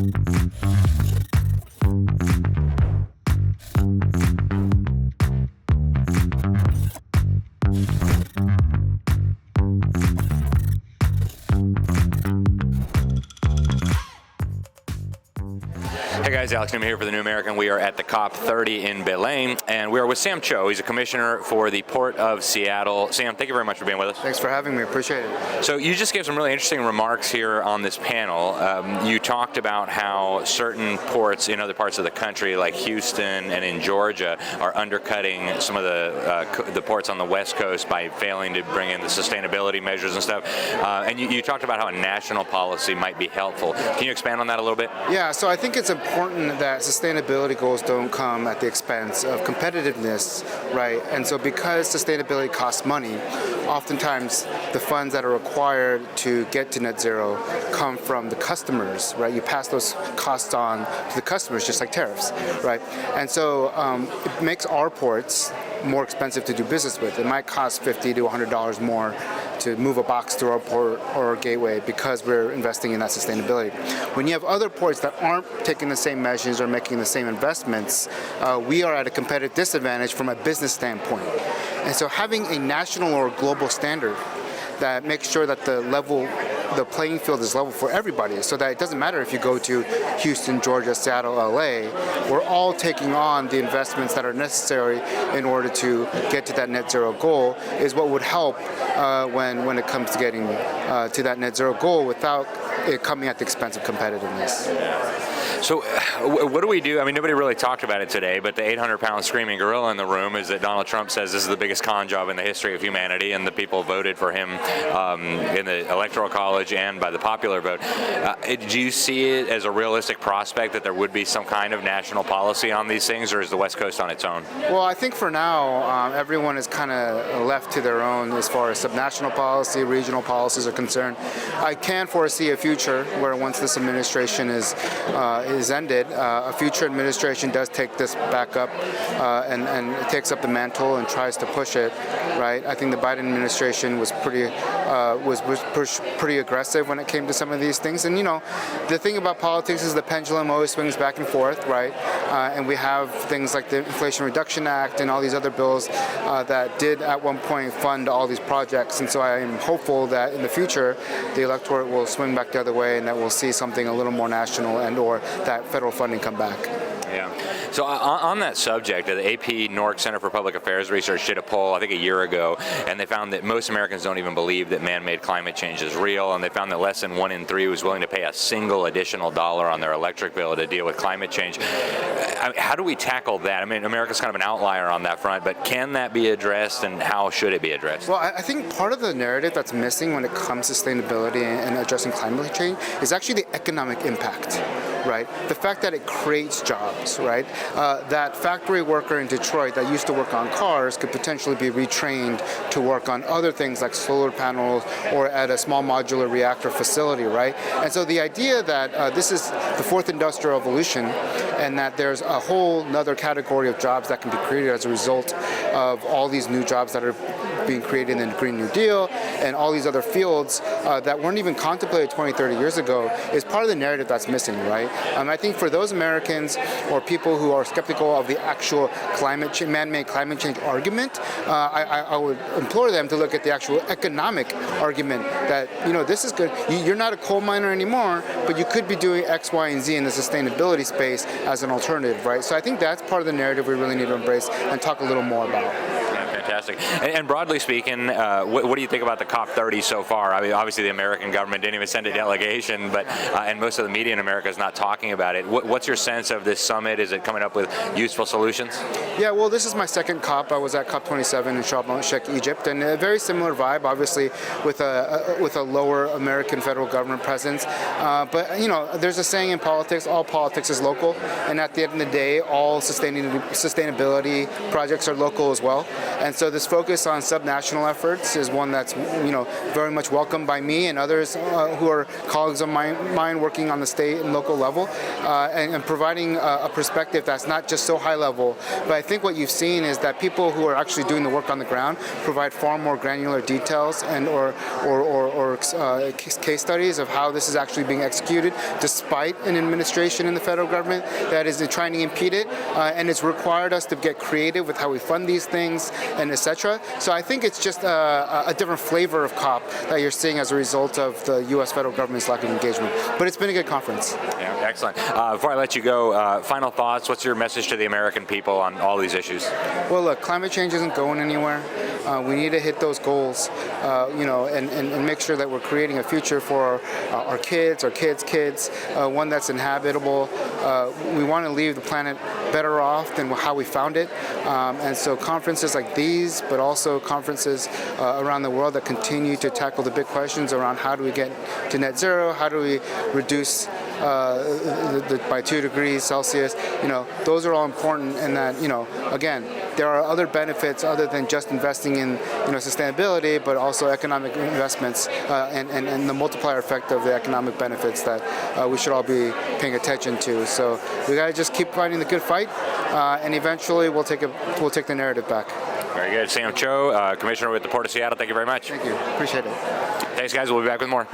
Hey guys, Alex Newman here for the New American. We are at the COP30 in Belém, and we are with Sam Cho. He's a commissioner for the Port of Seattle. Sam, thank you very much for being with us. Thanks for having me. Appreciate it. So you just gave some really interesting remarks here on this panel. You talked about how certain ports in other parts of the country, like Houston and in Georgia, are undercutting some of the ports on the West Coast by failing to bring in the sustainability measures and stuff. And you talked about how a national policy might be helpful. Can you expand on that a little bit? Yeah, so I think it's important that sustainability goals don't come at the expense of competitiveness, right? And so because sustainability costs money, oftentimes the funds that are required to get to net zero come from the customers, right? You pass those costs on to the customers, just like tariffs, right? And so it makes our ports more expensive to do business with. It might cost $50 to $100 more to move a box through our port or gateway because we're investing in that sustainability. When you have other ports that aren't taking the same measures or making the same investments, we are at a competitive disadvantage from a business standpoint. And so having a national or global standard that makes sure that the playing field is level for everybody, so that it doesn't matter if you go to Houston, Georgia, Seattle, LA, we're all taking on the investments that are necessary in order to get to that net zero goal, is what would help when it comes to getting to that net zero goal without it coming at the expense of competitiveness. So what do we do? I mean, nobody really talked about it today, but the 800-pound screaming gorilla in the room is that Donald Trump says this is the biggest con job in the history of humanity, and the people voted for him in the Electoral College and by the popular vote. Do you see it as a realistic prospect that there would be some kind of national policy on these things, or is the West Coast on its own? Well, I think for now, everyone is kind of left to their own as far as subnational policy, regional policies are concerned. I can foresee a future where once this administration is ended, a future administration does take this back up and takes up the mantle and tries to push it, right? I think the Biden administration was pretty aggressive when it came to some of these things. And, you know, the thing about politics is the pendulum always swings back and forth, right? And we have things like the Inflation Reduction Act and all these other bills that did at one point fund all these projects. And so I am hopeful that in the future, the electorate will swing back the other way and that we'll see something a little more national and or that federal funding come back. Yeah. So on that subject, the AP NORC Center for Public Affairs Research did a poll, I think a year ago, and they found that most Americans don't even believe that man-made climate change is real, and they found that less than 1 in 3 was willing to pay a single additional dollar on their electric bill to deal with climate change. How do we tackle that? I mean, America's kind of an outlier on that front, but can that be addressed, and how should it be addressed? Well, I think part of the narrative that's missing when it comes to sustainability and addressing climate change is actually the economic impact. Right? The fact that it creates jobs, right? That factory worker in Detroit that used to work on cars could potentially be retrained to work on other things like solar panels or at a small modular reactor facility, right? And so the idea that this is the fourth industrial revolution and that there's a whole other category of jobs that can be created as a result of all these new jobs that are being created in the Green New Deal and all these other fields that weren't even contemplated 20, 30 years ago is part of the narrative that's missing, right? I think for those Americans or people who are skeptical of the actual man-made climate change argument, I would implore them to look at the actual economic argument that, you know, this is good. You're not a coal miner anymore, but you could be doing X, Y, and Z in the sustainability space as an alternative, right? So I think that's part of the narrative we really need to embrace and talk a little more about. Fantastic. And broadly speaking, what do you think about the COP30 so far? I mean, obviously the American government didn't even send a delegation, but and most of the media in America is not talking about it. What's your sense of this summit? Is it coming up with useful solutions? Yeah, well, this is my second COP. I was at COP27 in Sharm el-Sheikh, Egypt, and a very similar vibe, obviously, with a lower American federal government presence. But you know, there's a saying in politics: all politics is local, and at the end of the day, all sustainability projects are local as well. And So this focus on subnational efforts is one that's very much welcomed by me and others who are colleagues of mine working on the state and local level, and providing a perspective that's not just so high level. But I think what you've seen is that people who are actually doing the work on the ground provide far more granular details and or case studies of how this is actually being executed, despite an administration in the federal government that is trying to impede it, and it's required us to get creative with how we fund these things and etc. So I think it's just a different flavor of COP that you're seeing as a result of the U.S. federal government's lack of engagement. But it's been a good conference. Yeah, excellent. Before I let you go, final thoughts. What's your message to the American people on all these issues? Well, look, climate change isn't going anywhere. We need to hit those goals, and make sure that we're creating a future for our kids, kids, one that's inhabitable. We want to leave the planet better off than how we found it. And so conferences like these, but also conferences around the world that continue to tackle the big questions around how do we get to net zero, how do we reduce by 2 degrees Celsius, those are all important, and that, again, there are other benefits other than just investing in, sustainability, but also economic investments and the multiplier effect of the economic benefits that we should all be paying attention to. So we got to just keep fighting the good fight, and eventually we'll take the narrative back. Very good. Sam Cho, Commissioner with the Port of Seattle, thank you very much. Thank you. Appreciate it. Thanks, guys. We'll be back with more.